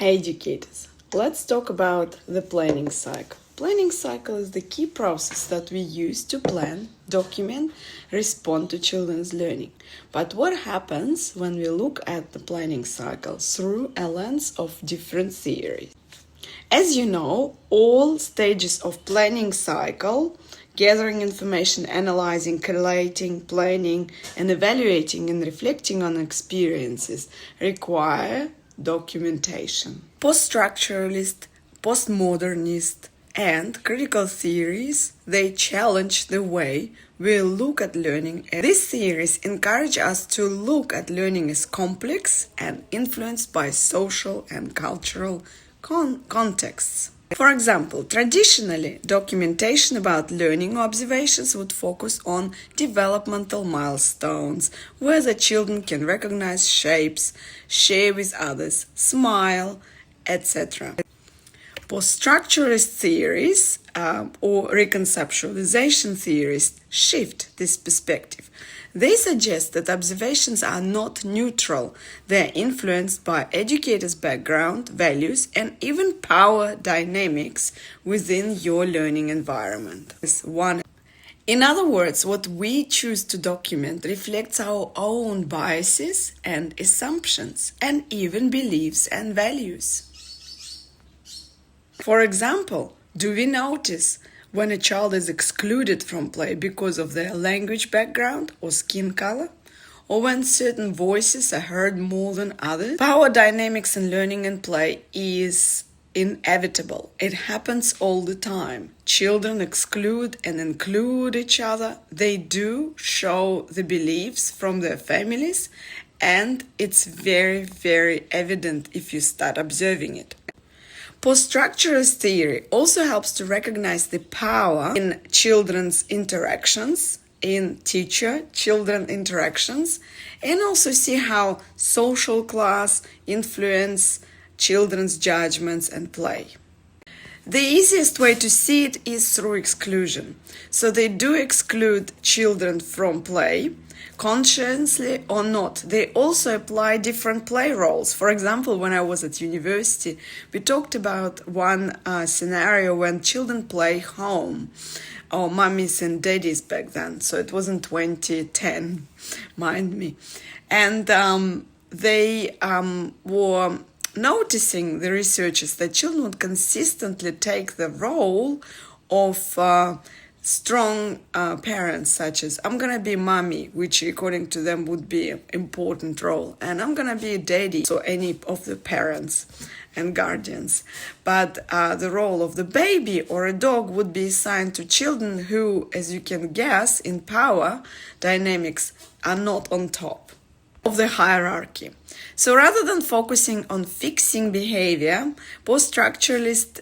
Educators, let's talk about the planning cycle. Planning cycle is the key process that we use to plan, document, respond to children's learning. But what happens when we look at the planning cycle through a lens of different theories? As you know, all stages of planning cycle, gathering information, analyzing, collating, planning, and evaluating and reflecting on experiences, require documentation. Post-structuralist, postmodernist, and critical theories, they challenge the way we look at learning. These theories encourage us to look at learning as complex and influenced by social and cultural contexts. For example, traditionally, documentation about learning observations would focus on developmental milestones, where the children can recognize shapes, share with others, smile, etc. Post-structuralist theories or reconceptualization theories shift this perspective. They suggest that observations are not neutral. They are influenced by educators' background, values, and even power dynamics within your learning environment. In other words, what we choose to document reflects our own biases and assumptions, and even beliefs and values. For example, do we notice when a child is excluded from play because of their language background or skin color? Or when certain voices are heard more than others? Power dynamics in learning and play is inevitable. It happens all the time. Children exclude and include each other. They do show the beliefs from their families, and it's very, very evident if you start observing it. Post-structuralist theory also helps to recognize the power in children's interactions, in teacher-children interactions, and also see how social class influence children's judgments and play. The easiest way to see it is through exclusion. So they do exclude children from play, consciously or not. They also apply different play roles. For example, when I was at university, we talked about one scenario when children play home, or mummies and daddies back then. So it wasn't 2010, mind me. And they were noticing, the researchers, that children would consistently take the role of strong parents, such as I'm gonna be mommy, which according to them would be an important role, and I'm gonna be a daddy, so any of the parents and guardians. But the role of the baby or a dog would be assigned to children who, as you can guess, in power dynamics are not on top of the hierarchy. So rather than focusing on fixing behavior, post-structuralist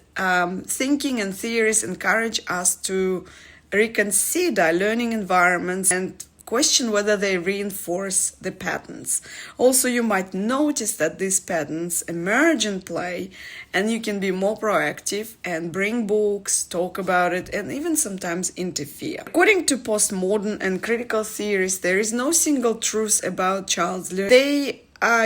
thinking and theories encourage us to reconsider learning environments and question whether they reinforce the patterns. Also, you might notice that these patterns emerge in play, and you can be more proactive and bring books, talk about it, and even sometimes interfere. According to postmodern and critical theories, there is no single truth about child's learning. They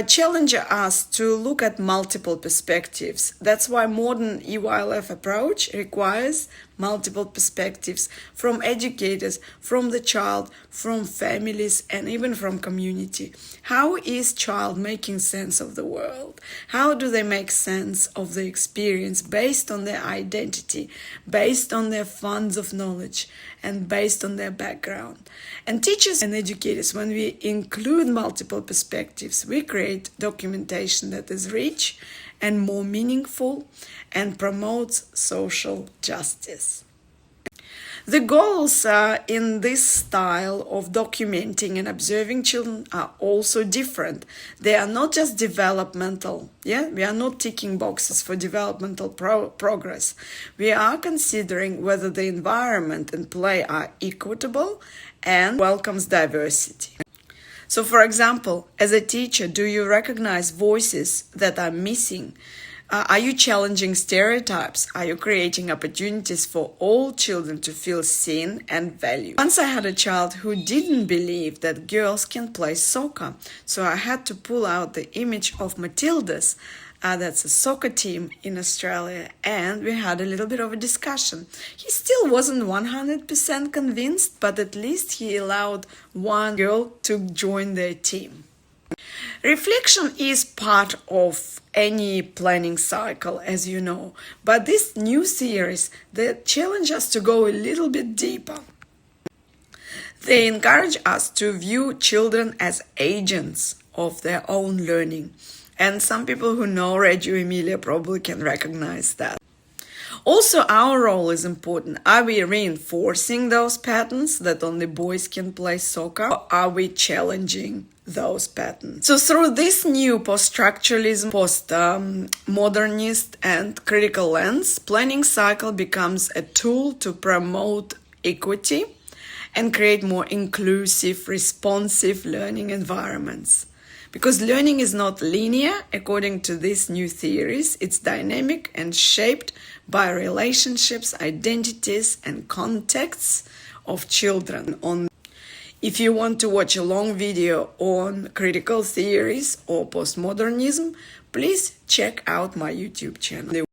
challenge us to look at multiple perspectives. That's why modern EYLF approach requires multiple perspectives from educators, from the child, from families, and even from community. How is child making sense of the world? How do they make sense of the experience based on their identity, based on their funds of knowledge, and based on their background? And teachers and educators, when we include multiple perspectives, we create documentation that is rich and more meaningful and promotes social justice. The goals in this style of documenting and observing children are also different. They are not just developmental. We are not ticking boxes for developmental progress. We are considering whether the environment and play are equitable and welcomes diversity. So, for example, as a teacher, do you recognize voices that are missing? Are you challenging stereotypes? Are you creating opportunities for all children to feel seen and valued? Once I had a child who didn't believe that girls can play soccer, so I had to pull out the image of Matildas that's a soccer team in Australia, and we had a little bit of a discussion. He still wasn't 100% convinced, but at least he allowed one girl to join their team. Reflection is part of any planning cycle, as you know, but this new series, they challenge us to go a little bit deeper. They encourage us to view children as agents of their own learning. And some people who know Reggio Emilia probably can recognize that. Also, our role is important. Are we reinforcing those patterns that only boys can play soccer? Or are we challenging those patterns? So through this new post-structuralism, post-modernist and critical lens, planning cycle becomes a tool to promote equity and create more inclusive, responsive learning environments. Because learning is not linear, according to these new theories, it's dynamic and shaped by relationships, identities, and contexts of children. If you want to watch a long video on critical theories or postmodernism, please check out my YouTube channel.